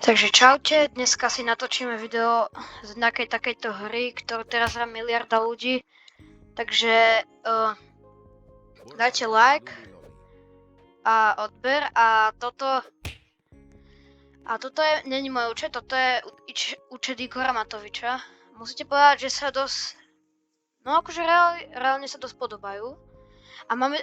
Takže čaute, dneska si natočíme video z nejakej takejto hry, ktorú teraz hrá miliarda ľudí. Takže dajte like a odber a toto není môj účet, toto je účet Igora Matoviča. Musíte povedať, že sa dosť, no akože reálne sa dosť podobajú. A máme,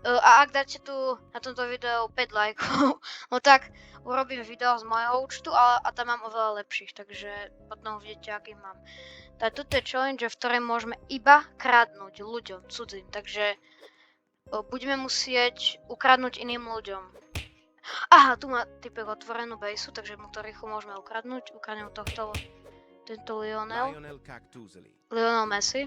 a ak dáte tu na tomto videu 5 lajkov, no tak urobím video z mojho účtu a tam mám oveľa lepších, takže potom uvidíte, aký mám. Tak toto je challenge, v ktorej môžeme iba kradnúť ľuďom, cudzím, takže budeme musieť ukradnúť iným ľuďom. Aha, tu má typek otvorenú baseu, takže mu to rýchlo môžeme ukradnúť. Ukradnem tento Lionel Messi.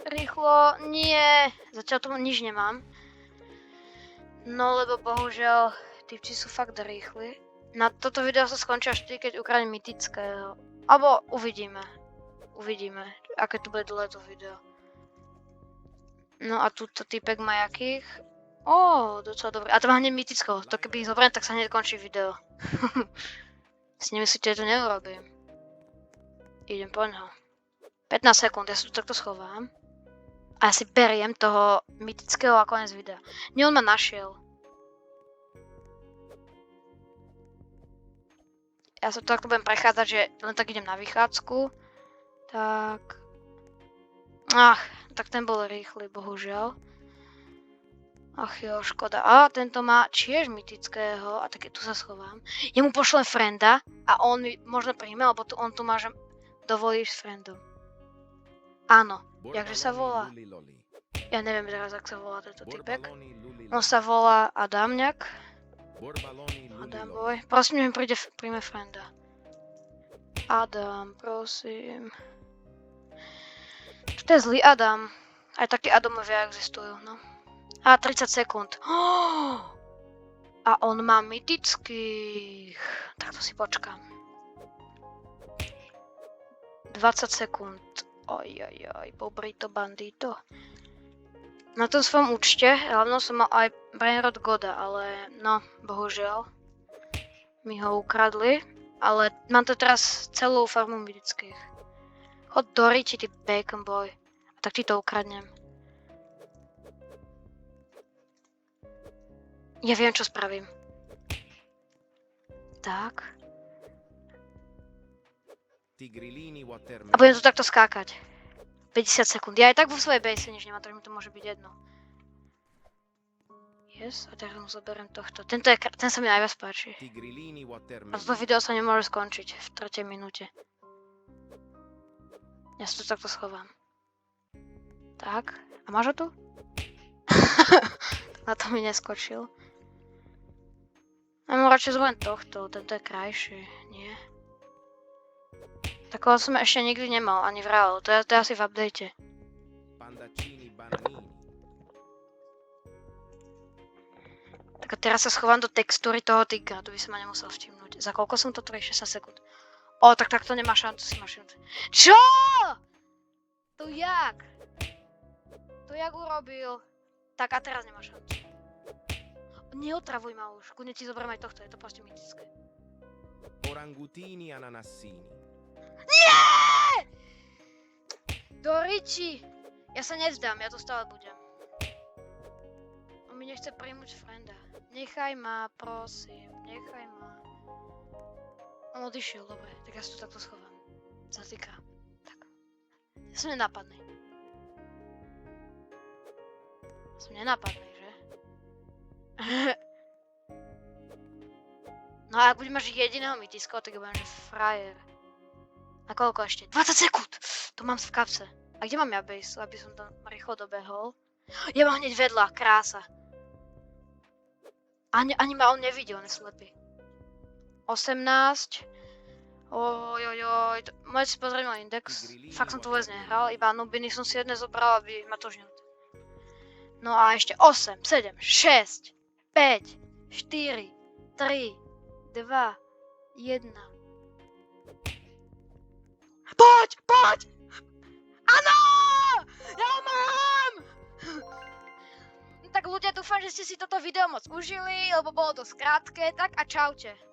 Rýchlo, nie, zatiaľ tomu nič nemám. No lebo bohužiaľ, typci sú fakt rýchli. Na toto video sa skončí až vtedy, keď ukradnem mytického. Alebo uvidíme, aké tu bude dlhé to video. No a túto typek má jakých? Docela dobrý. A to má hneď mytického, to keby ich zoberiem, tak sa hneď končí video. Si nemyslíte, že to neurobím. Idem po ňo. 15 sekúnd, ja sa tu takto schovám. A ja si beriem toho mytického a koniec videa. Nie, on ma našiel. Ja sa tu takto budem prechádzať, že len tak idem na vychádzku. Tak. Tak ten bol rýchly, bohužiaľ. Ach jo, škoda. A tento má tiež mytického a tak tu sa schovám. Ja mu pošlem frienda a on mi možno príjme, alebo on tu má, že dovolíš s friendom. Áno, jakže sa volá? Ja neviem teraz, ak sa volá tento typek. On sa volá Adamňak. Adam boy. Prosím, mi príjme frienda. Adam, prosím. To je zlý Adam. Aj takí Adamovia existujú, no. 30 sekúnd. A on má mytických. Tak to si počkám. 20 sekúnd. Ojojoj, pobrito bandito. Na tom svojom účte, hlavne som mal aj Brainrot Goda, ale no, bohužiaľ. Mi ho ukradli, ale mám to teraz celú farmu mytických. Chod do riči, ty bacon boy. A tak ti to ukradnem. Ja viem, čo spravím. Tak. A budem tu takto skákať. 50 sekúnd. Ja aj tak vo svojej base nič nemám, takže mi to môže byť jedno. Yes, a teraz mu zoberiem tohto. Ten sa mi najviac páči. A toto video sa nemôže skončiť v 3. minúte. Ja sa tu takto schovám. Tak. A máš ho tu? Na to mi neskočil. Ja mu radšej zvolím tohto. Tento je krajší. Nie? Takého som ešte nikdy nemal, ani v reálu. To je asi v update. Tak a teraz sa schovám do textúry toho tigra, to by sa ma nemusel všimnúť. Za koľko som to 60 sekúnd. Tak to nemá šancu si ma všimnúť. Čo? To jak? To jak urobil? Tak a teraz nemá šancu. Neotravuj ma už, kudne ti zoberiem aj tohto, je to proste mytické. Orangutini ananassini. Nie! Do riči! Ja sa nevzdám, ja to stále budem. On mi nechce príjmuť frienda. Nechaj ma, prosím, nechaj ma. On odišiel, dobre, tak ja sa tu takto schovám. Zatýka. Tak. Ja som nenápadný. Som nenápadný, že? No a ak budem mať jediného mytického, tak ja budem, že frajer. Na koľko ešte? 20 sekúnd! To mám v kapse. A kde mám ja base, aby som tam rýchlo dobehol? Ja mám hneď vedľa, krása. Ani ma on nevidí, on je slepý. 18. Môžete si pozrieť môj index. Fakt som to vôbec nehral, iba nubiny som si jedné zobral, aby ma to žnil. No a ešte 8, 7, 6, 5, 4, 3, 2, 1. Poď! Áno! Ja ho mám! tak ľudia, dúfam, že ste si toto video moc užili, lebo bolo dosť krátke, tak a čaute.